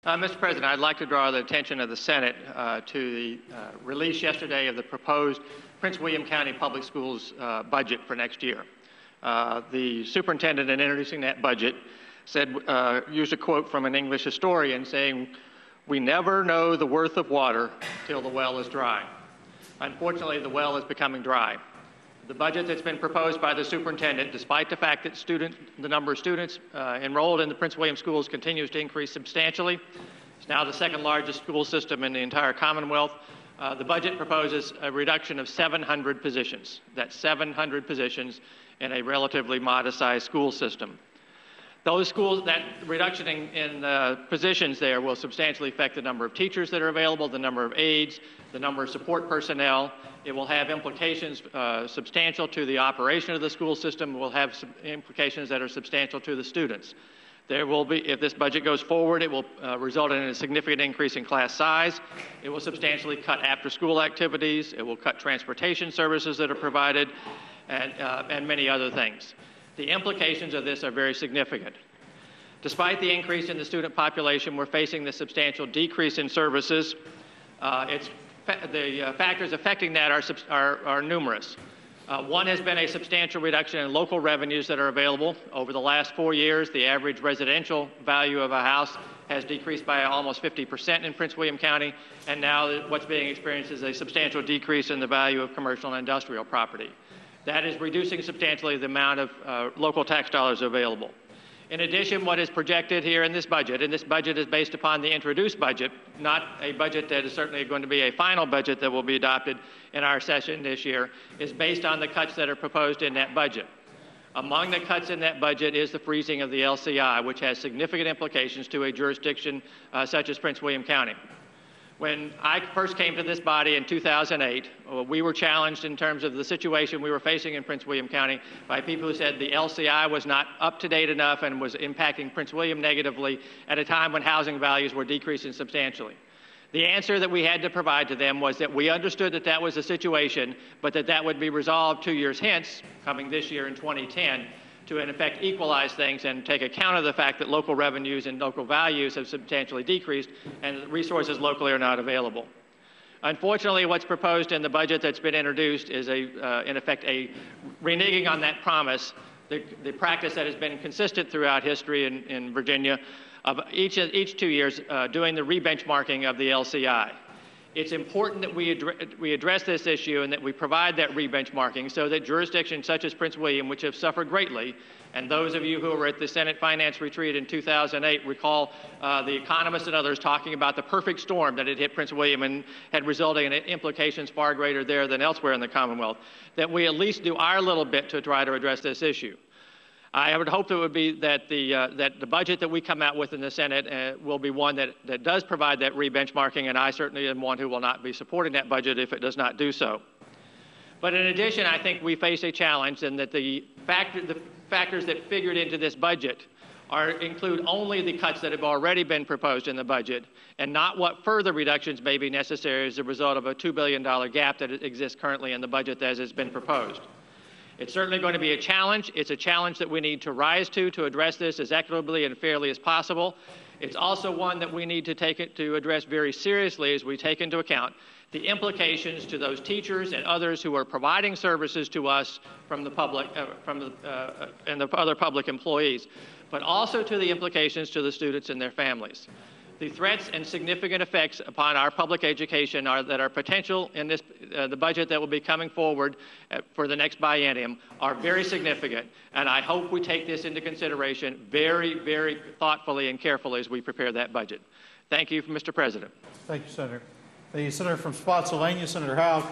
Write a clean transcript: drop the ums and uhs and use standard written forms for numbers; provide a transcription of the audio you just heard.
Mr. President, I'd like to draw the attention of the Senate to the release yesterday of the proposed Prince William County Public Schools budget for next year. The superintendent, in introducing that budget, used a quote from an English historian saying, "We never know the worth of water till the well is dry." Unfortunately, the well is becoming dry. The budget that's been proposed by the superintendent, despite the fact that the number of students enrolled in the Prince William schools continues to increase substantially, it's now the second largest school system in the entire Commonwealth. The budget proposes a reduction of 700 positions. That's 700 positions in a relatively modest-sized school system. Those schools, that reduction in positions there will substantially affect the number of teachers that are available, the number of aides, the number of support personnel. It will have implications substantial to the operation of the school system. It will have some implications that are substantial to the students. There will be, if this budget goes forward, it will result in a significant increase in class size. It will substantially cut after-school activities. It will cut transportation services that are provided, and many other things. The implications of this are very significant. Despite the increase in the student population, we're facing the substantial decrease in services. The factors affecting that are numerous. One has been a substantial reduction in local revenues that are available. Over the last 4 years, the average residential value of a house has decreased by almost 50% in Prince William County, and now what's being experienced is a substantial decrease in the value of commercial and industrial property. That is reducing substantially the amount of local tax dollars available. In addition, what is projected here in this budget, and this budget is based upon the introduced budget, not a budget that is certainly going to be a final budget that will be adopted in our session this year, is based on the cuts that are proposed in that budget. Among the cuts in that budget is the freezing of the LCI, which has significant implications to a jurisdiction such as Prince William County. When I first came to this body in 2008, we were challenged in terms of the situation we were facing in Prince William County by people who said the LCI was not up to date enough and was impacting Prince William negatively at a time when housing values were decreasing substantially. The answer that we had to provide to them was that we understood that that was the situation, but that would be resolved 2 years hence, coming this year in 2010, to in effect equalize things and take account of the fact that local revenues and local values have substantially decreased and resources locally are not available. Unfortunately, what's proposed in the budget that's been introduced is in effect a reneging on that promise, the practice that has been consistent throughout history in Virginia of each 2 years doing the rebenchmarking of the LCI. It's important that we address this issue and that we provide that rebenchmarking so that jurisdictions such as Prince William, which have suffered greatly, and those of you who were at the Senate Finance Retreat in 2008 recall the economists and others talking about the perfect storm that had hit Prince William and had resulted in implications far greater there than elsewhere in the Commonwealth, that we at least do our little bit to try to address this issue. I would hope that it would be that the budget that we come out with in the Senate will be one that does provide that rebenchmarking, and I certainly am one who will not be supporting that budget if it does not do so. But in addition, I think we face a challenge in that the factors that figured into this budget include only the cuts that have already been proposed in the budget and not what further reductions may be necessary as a result of a $2 billion gap that exists currently in the budget as has been proposed. It's certainly going to be a challenge. It's a challenge that we need to rise to address this as equitably and fairly as possible. It's also one that we need to address very seriously as we take into account the implications to those teachers and others who are providing services to us from the public, and the other public employees, but also to the implications to the students and their families. The threats and significant effects upon our public education that are potential in the budget that will be coming forward for the next biennium are very significant, and I hope we take this into consideration very, very thoughtfully and carefully as we prepare that budget. Thank you, Mr. President. Thank you, Senator. The Senator from Spotsylvania, Senator Howe.